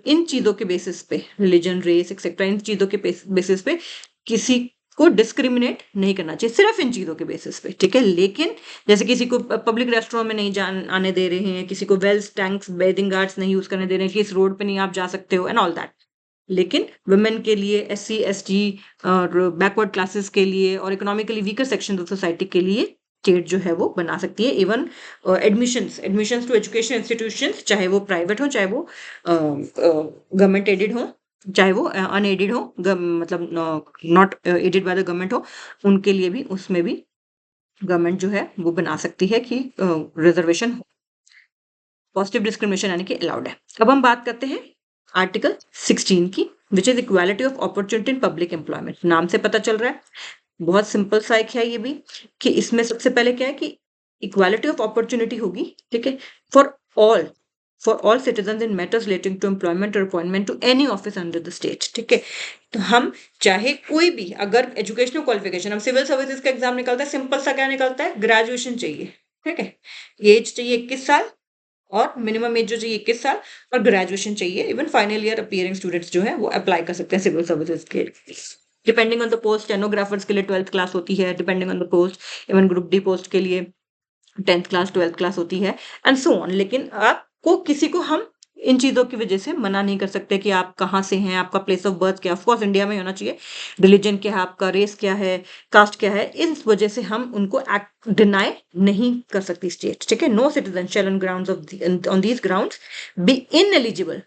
इन चीजों के बेसिस पे, रिलीजन, रेस एक्सेट्रा, इन चीजों के बेसिस पे किसी को डिस्क्रिमिनेट नहीं करना चाहिए, सिर्फ इन चीजों के बेसिस पे। ठीक है, लेकिन जैसे किसी को पब्लिक रेस्टोरेंट में नहीं आने दे रहे हैं, किसी को वेल्स, टैंक्स, बेदिंग गार्ड्स नहीं यूज करने दे रहे हैं, कि इस रोड पे नहीं आप जा सकते हो एंड ऑल दैट। लेकिन वुमेन के लिए, एससी एसटी और बैकवर्ड क्लासेस के लिए, और economically weaker section of society के लिए स्टेट जो है वो बना सकती है। Even admissions to education institutions, चाहे वो प्राइवेट हो चाहे वो गवर्नमेंट एडेड हो, चाहे वो अनएडेड हो, मतलब not aided by the government हो, उनके लिए भी उसमें भी गवर्नमेंट जो है वो बना सकती है कि रिजर्वेशन हो। पॉजिटिव डिस्क्रिमिनेशन यानी कि अलाउड है। अब हम बात करते हैं आर्टिकल 16 की, which is equality of opportunity in public employment. नाम से पता चल रहा है, बहुत सिंपल सा एक है ये भी, कि इसमें सबसे पहले क्या है कि इक्वालिटी ऑफ अपॉर्चुनिटी होगी, ठीक है, for all for all citizen in matters relating to employment और appointment to any office under the state. ठीक है, तो हम चाहे कोई भी, अगर एजुकेशनल क्वालिफिकेशन, हम सिविल सर्विसेज का एग्जाम निकलता है, सिंपल सा क्या निकलता है, ग्रेजुएशन चाहिए। ठीक है, एज चाहिए 21 साल, और मिनिमम एज जो चाहिए 21 साल, और ग्रेजुएशन चाहिए। Even final year appearing students जो है वो अप्लाई कर सकते हैं सिविल सर्विसेज के। Depending on the post, stenographers के लिए 12th क्लास होती है, depending on the post, even group D post के लिए 10th क्लास 12th क्लास होती है, एंड सो ऑन। लेकिन आपको किसी को हम इन चीजों की वजह से मना नहीं कर सकते कि आप कहाँ से हैं, आपका प्लेस ऑफ बर्थ क्या, ऑफकोर्स इंडिया में होना चाहिए, रिलीजन क्या है आपका, रेस क्या है, कास्ट क्या है, इस वजह से हम उनको डिनाई नहीं कर सकती स्टेट। ठीक है, no citizen shall on grounds on these grounds be ineligible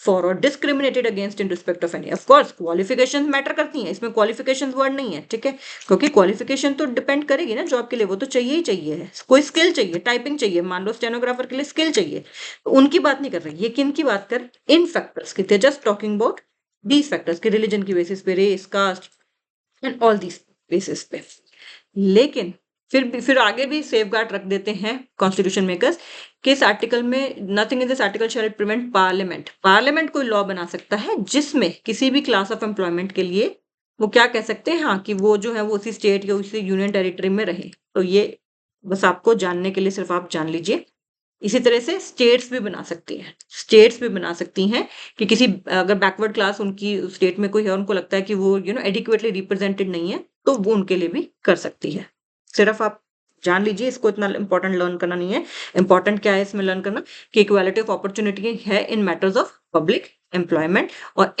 for और discriminated against in respect of any. Of course qualification matter करती हैं, इसमें क्वालिफिकेशन वर्ड नहीं है। ठीक है, क्योंकि क्वालिफिकेशन तो डिपेंड करेगी ना जॉब के लिए, वो तो चाहिए ही चाहिए है, कोई स्किल चाहिए, टाइपिंग चाहिए, मान लो स्टेनोग्राफर के लिए स्किल चाहिए, तो उनकी बात नहीं कर रही, ये किन की बात कर, इन फैक्टर्स की, थे just talking about these factors के, रिलीजन की बेसिस पे, race, caste and all these basis पे। लेकिन फिर आगे भी सेफ गार्ड रख देते हैं कॉन्स्टिट्यूशन मेकर्स कि इस आर्टिकल में, nothing in this article shall prevent parliament कोई लॉ बना सकता है जिसमें किसी भी क्लास ऑफ एम्प्लॉयमेंट के लिए वो क्या कह सकते हैं, हाँ, कि वो जो है वो उसी स्टेट या उसी यूनियन टेरिटरी में रहे। तो ये बस आपको जानने के लिए सिर्फ आप जान लीजिए। इसी तरह से स्टेट्स भी बना सकती हैं कि किसी, अगर बैकवर्ड क्लास उनकी स्टेट में कोई है, उनको लगता है कि वो एडिक्वेटली रिप्रेजेंटेड नहीं है, तो वो उनके लिए भी कर सकती है। सिर्फ आप जान लीजिए, इसको इतना इंपॉर्टेंट लर्न करना नहीं है। इंपॉर्टेंट क्या है इसमें लर्न करना, कि इक्वालिटी ऑफ अपॉर्चुनिटी है इन मैटर्स ऑफ पब्लिक एम्प्लॉयमेंट, और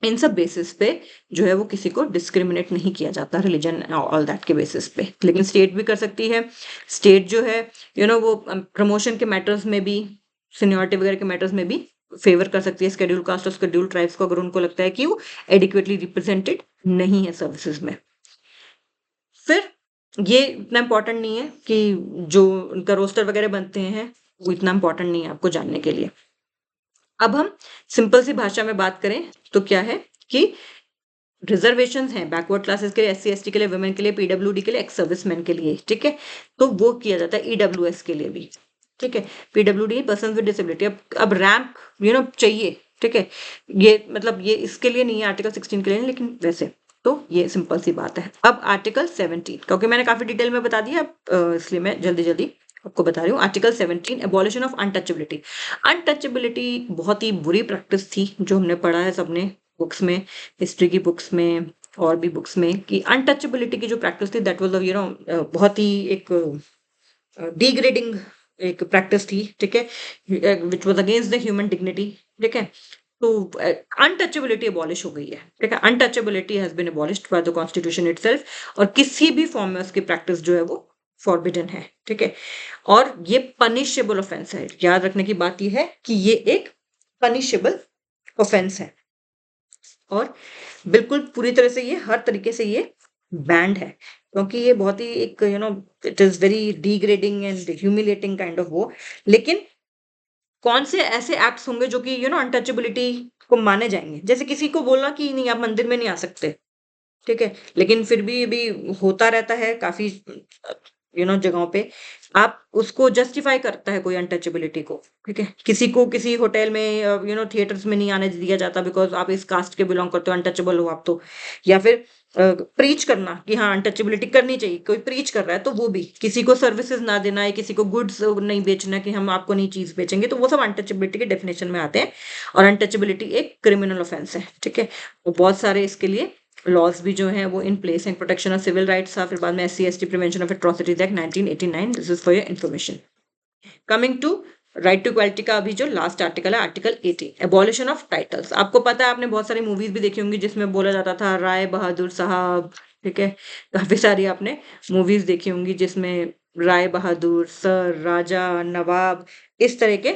इन सब बेसिस पे जो है वो किसी को डिस्क्रिमिनेट नहीं किया जाता, रिलीजन ऑल दैट के बेसिस पे। लेकिन स्टेट भी कर सकती है। स्टेट जो है वो प्रमोशन के मैटर्स में भी, सीनियरिटी वगैरह के मैटर्स में भी फेवर कर सकती है शेड्यूल कास्ट और शेड्यूल ट्राइब्स को, अगर उनको लगता है कि वो एडिक्वेटली रिप्रेजेंटेड नहीं है सर्विसेज में। फिर ये इतना इंपॉर्टेंट नहीं है कि जो उनका रोस्टर वगैरह बनते हैं वो इतना इंपॉर्टेंट नहीं है आपको जानने के लिए। अब हम सिंपल सी भाषा में बात करें तो क्या है कि रिजर्वेशन हैं बैकवर्ड क्लासेस के लिए, SC ST के लिए, वुमेन के लिए, PWD के लिए, एक्स सर्विसमैन के लिए। ठीक है, तो वो किया जाता है EWS के लिए भी। ठीक है, PWD पर्सन विद डिसेबिलिटी। अब रैंक चाहिए। ठीक है, ये मतलब ये इसके लिए नहीं है, आर्टिकल 16 के लिए नहीं, लेकिन वैसे तो ये सिंपल सी बात है। अब आर्टिकल 17, क्योंकि मैंने काफी डिटेल में बता दिया, इसलिए मैं जल्दी जल्दी आपको बता रही हूँ। Article 17, abolition of untouchability. Untouchability बहुत ही बुरी प्रैक्टिस थी, जो हमने पढ़ा है सबने बुक्स में, हिस्ट्री की बुक्स में और भी बुक्स में, कि अनटचेबिलिटी की जो प्रैक्टिस थी, दैट वाज बहुत ही एक डिग्रेडिंग एक प्रैक्टिस थी। ठीक है, which was against the human dignity. ठीक है, तो अनटचेबिलिटी अबॉलिश हो गई है। ठीक है, untouchability has been abolished by the constitution itself, और किसी भी फॉर्म में उसकी प्रैक्टिस जो है वो फॉरबिडन है। ठीक है, और ये पनिशेबल ऑफेंस है। याद रखने की बात यह है कि ये एक पनिशेबल ऑफेंस है, और बिल्कुल पूरी तरह से ये हर तरीके से ये बैंड है, क्योंकि ये बहुत ही एक it is very degrading and humiliating kind of वो। लेकिन कौन से ऐसे एक्ट्स होंगे जो कि अनटचेबिलिटी को माने जाएंगे, जैसे किसी को बोलना कि नहीं आप मंदिर में नहीं आ सकते। ठीक है, लेकिन फिर भी होता रहता है काफी जगहों पे, आप उसको जस्टिफाई करता है कोई अनटचेबिलिटी को। ठीक है, किसी को किसी होटल में थिएटर्स में नहीं आने दिया जाता बिकॉज आप इस कास्ट के बिलोंग करते हो, अनटचेबल हो आप तो। या फिर प्रीच करना कि हाँ अनटचेबिलिटी करनी चाहिए, कोई प्रीच कर रहा है तो वो भी, किसी को सर्विसेज ना देना है, किसी को गुड्स नहीं बेचना कि हम आपको नहीं चीज बेचेंगे, तो वो सब अनटचेबिलिटी के डेफिनेशन में आते हैं, और अनटचेबिलिटी एक क्रिमिनल ऑफेंस है। ठीक है, वो बहुत सारे इसके लिए लॉज भी जो हैं वो इन प्लेस हैं, प्रोटेक्शन ऑफ सिविल राइट्स था, फिर बाद में SC ST prevention of atrocities act 1989। This is for your information. Coming to right to equality का अभी जो लास्ट आर्टिकल है, आर्टिकल 18, एबॉलिशन ऑफ टाइटल्स। आपको पता है, आपने बहुत सारी मूवीज भी देखी होंगी जिसमें बोला जाता था राय बहादुर साहब। ठीक है, काफी सारी आपने मूवीज देखी होंगी जिसमें राय बहादुर, सर, राजा, नवाब, इस तरह के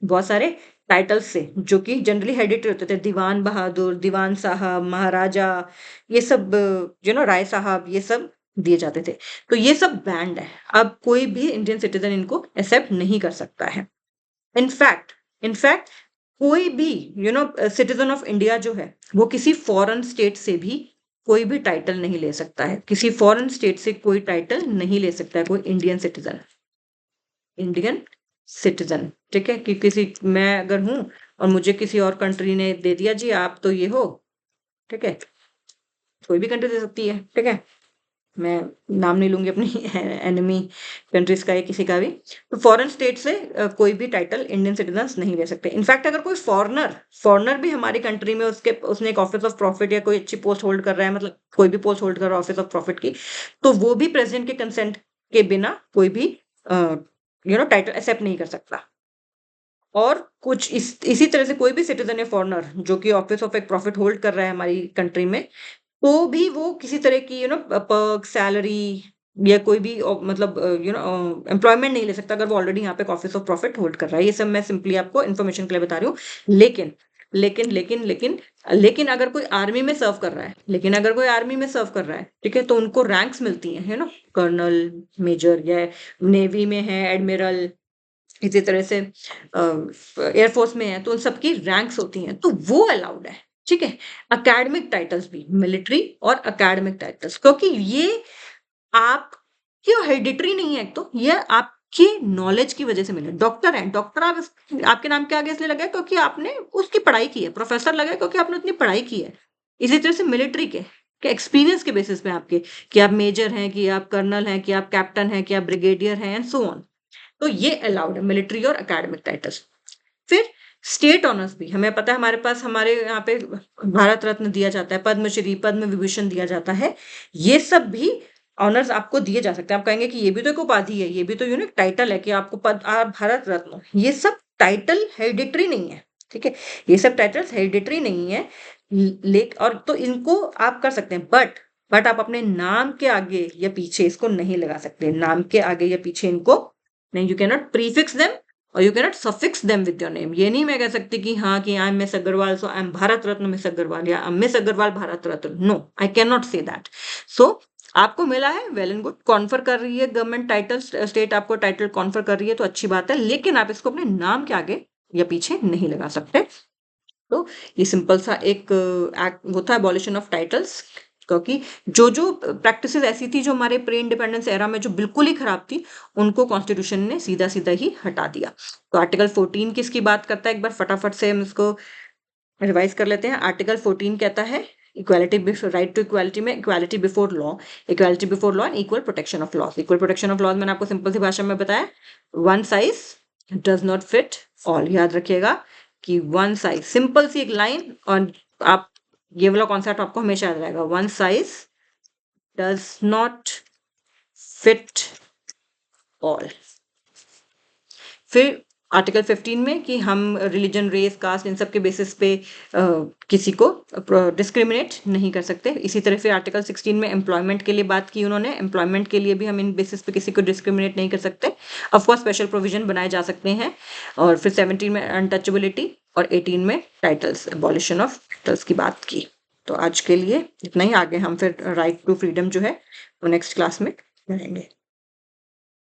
बहुत सारे टाइटल्स से, जो कि जनरली हेरिडिटरी होते थे, दीवान बहादुर, दीवान साहब, महाराजा, ये सब, राय साहब, ये सब दिए जाते थे। तो ये सब बैंड है, अब कोई भी इंडियन सिटीजन इनको एक्सेप्ट नहीं कर सकता है। इनफैक्ट इनफैक्ट कोई भी सिटीजन ऑफ इंडिया जो है, वो किसी फॉरेन स्टेट से भी कोई भी टाइटल नहीं ले सकता है, किसी फॉरेन स्टेट से कोई टाइटल नहीं ले सकता है कोई इंडियन सिटीजन। इंडियन सिटीजन, ठीक है, कि किसी, मैं अगर हूं और मुझे किसी और कंट्री ने दे दिया जी आप तो ये हो, ठीक है, कोई भी कंट्री दे सकती है, ठीक है, मैं नाम नहीं लूंगी अपनी एनिमी कंट्रीज का या किसी का भी। तो फॉरेन स्टेट से कोई भी टाइटल इंडियन सिटीजन नहीं ले सकते। इनफैक्ट अगर कोई फॉरनर फॉरनर भी हमारी कंट्री में उसने एक ऑफिस ऑफ प्रॉफिट या कोई अच्छी पोस्ट होल्ड कर रहा है, मतलब कोई भी पोस्ट होल्ड कर रहा है ऑफिस ऑफ प्रॉफिट की, तो वो भी प्रेसिडेंट के कंसेंट के बिना कोई भी टाइटल एक्सेप्ट नहीं कर सकता। और कुछ इसी तरह से कोई भी सिटीजन या फॉरनर जो कि ऑफिस ऑफ एक प्रॉफिट होल्ड कर रहा है हमारी कंट्री में, तो भी वो किसी तरह की पर्क, सैलरी या कोई भी मतलब एम्प्लॉयमेंट नहीं ले सकता अगर वो ऑलरेडी यहाँ पे ऑफिस ऑफ प्रॉफिट होल्ड कर रहा है। ये सब मैं सिंपली आपको इन्फॉर्मेशन के लिए बता रही हूँ। लेकिन लेकिन लेकिन लेकिन लेकिन अगर कोई आर्मी में सर्व कर रहा है, ठीक है, तो उनको रैंक्स मिलती हैं, कर्नल, मेजर, या नेवी में है एडमिरल, इसी तरह से एयरफोर्स में है तो उन सबकी रैंक्स होती हैं, तो वो अलाउड है, ठीक है। एकेडमिक टाइटल्स भी, मिलिट्री और एकेडमिक टाइटल्स, क्योंकि ये आपकी हेरिडिटरी नहीं है, एक तो ये आपकी नॉलेज की वजह से मिले। डॉक्टर है, डॉक्टर आप आपके नाम के आगे इसलिए लगा है क्योंकि आपने उसकी पढ़ाई की है। प्रोफेसर लगा है क्योंकि आपने उतनी पढ़ाई की है। इसी तरह से मिलिट्री के एक्सपीरियंस के बेसिस पे आपके, कि आप मेजर हैं, कि आप कर्नल हैं, कि आप कैप्टन हैं, कि आप ब्रिगेडियर हैं, एंड सो ऑन। तो ये अलाउड है, मिलिट्री और एकेडमिक टाइटल्स। फिर स्टेट ऑनर्स भी हमें पता है, हमारे पास हमारे यहाँ पे भारत रत्न दिया जाता है, पद्मश्री, पद्म विभूषण दिया जाता है। ये सब भी ऑनर्स आपको दिए जा सकते हैं। आप कहेंगे कि ये भी तो एक उपाधि है, ये भी तो यूनिक टाइटल है कि आपको भारत रत्न, ये सब टाइटल हेरिडिटरी नहीं है, ठीक है, ये सब टाइटल्स हेरिडिटरी नहीं है। और तो इनको आप कर सकते हैं, बट आप अपने नाम के आगे या पीछे इसको नहीं लगा सकते। नाम के आगे या पीछे इनको नहीं, you can not prefix them और you can not suffix them with your name. ये नहीं मैं कह सकती कि हाँ, कि I am Miss Agrawal so I am Bharat Ratna Miss Agrawal, या Miss Agrawal Bharat Ratna. No, I can not say that. So आपको मिला है, वेल एंड गुड, कॉन्फर कर रही है गवर्नमेंट टाइटल, स्टेट आपको टाइटल कॉन्फर कर रही है तो अच्छी बात है, लेकिन आप इसको अपने नाम के आगे या पीछे नहीं लगा सकते। तो ये सिंपल सा एक एक्ट वो था, एबॉलिशन ऑफ टाइटल्स। क्योंकि जो जो प्रैक्टिसेस ऐसी थी जो हमारे प्री इंडिपेंडेंस एरा में जो बिल्कुल ही खराब थी, उनको कॉन्स्टिट्यूशन ने सीधा सीधा ही हटा दिया। तो आर्टिकल 14 किसकी बात करता है, एक बार फटाफट से हम इसको रिवाइज कर लेते हैं। आर्टिकल 14 कहता है इक्वालिटी, राइट टू इक्वालिटी में equality before law, equality before law and equal protection of laws. Equal protection of laws मैंने आपको सिंपल सी भाषा में बताया, one size does not fit all. याद रखिएगा कि वन साइज, सिंपल सी एक लाइन, और आप ये वाला कॉन्सेप्ट आपको हमेशा याद रहेगा, one size does not fit all. फिर आर्टिकल 15 में कि हम रिलीजन, रेस, कास्ट, इन सब के बेसिस पे किसी को डिस्क्रिमिनेट नहीं कर सकते। इसी तरह फिर आर्टिकल 16 में एम्प्लॉयमेंट के लिए बात की उन्होंने, एम्प्लॉयमेंट के लिए भी हम इन बेसिस पे किसी को डिस्क्रिमिनेट नहीं कर सकते। ऑफकोर्स स्पेशल प्रोविजन बनाए जा सकते हैं। और फिर 17 में अनटचेबिलिटी और 18 में टाइटल्स, एबॉलिशन ऑफ टाइटल्स की बात की। तो आज के लिए इतना ही, आगे हम फिर राइट टू फ्रीडम जो है वो नेक्स्ट क्लास में करेंगे।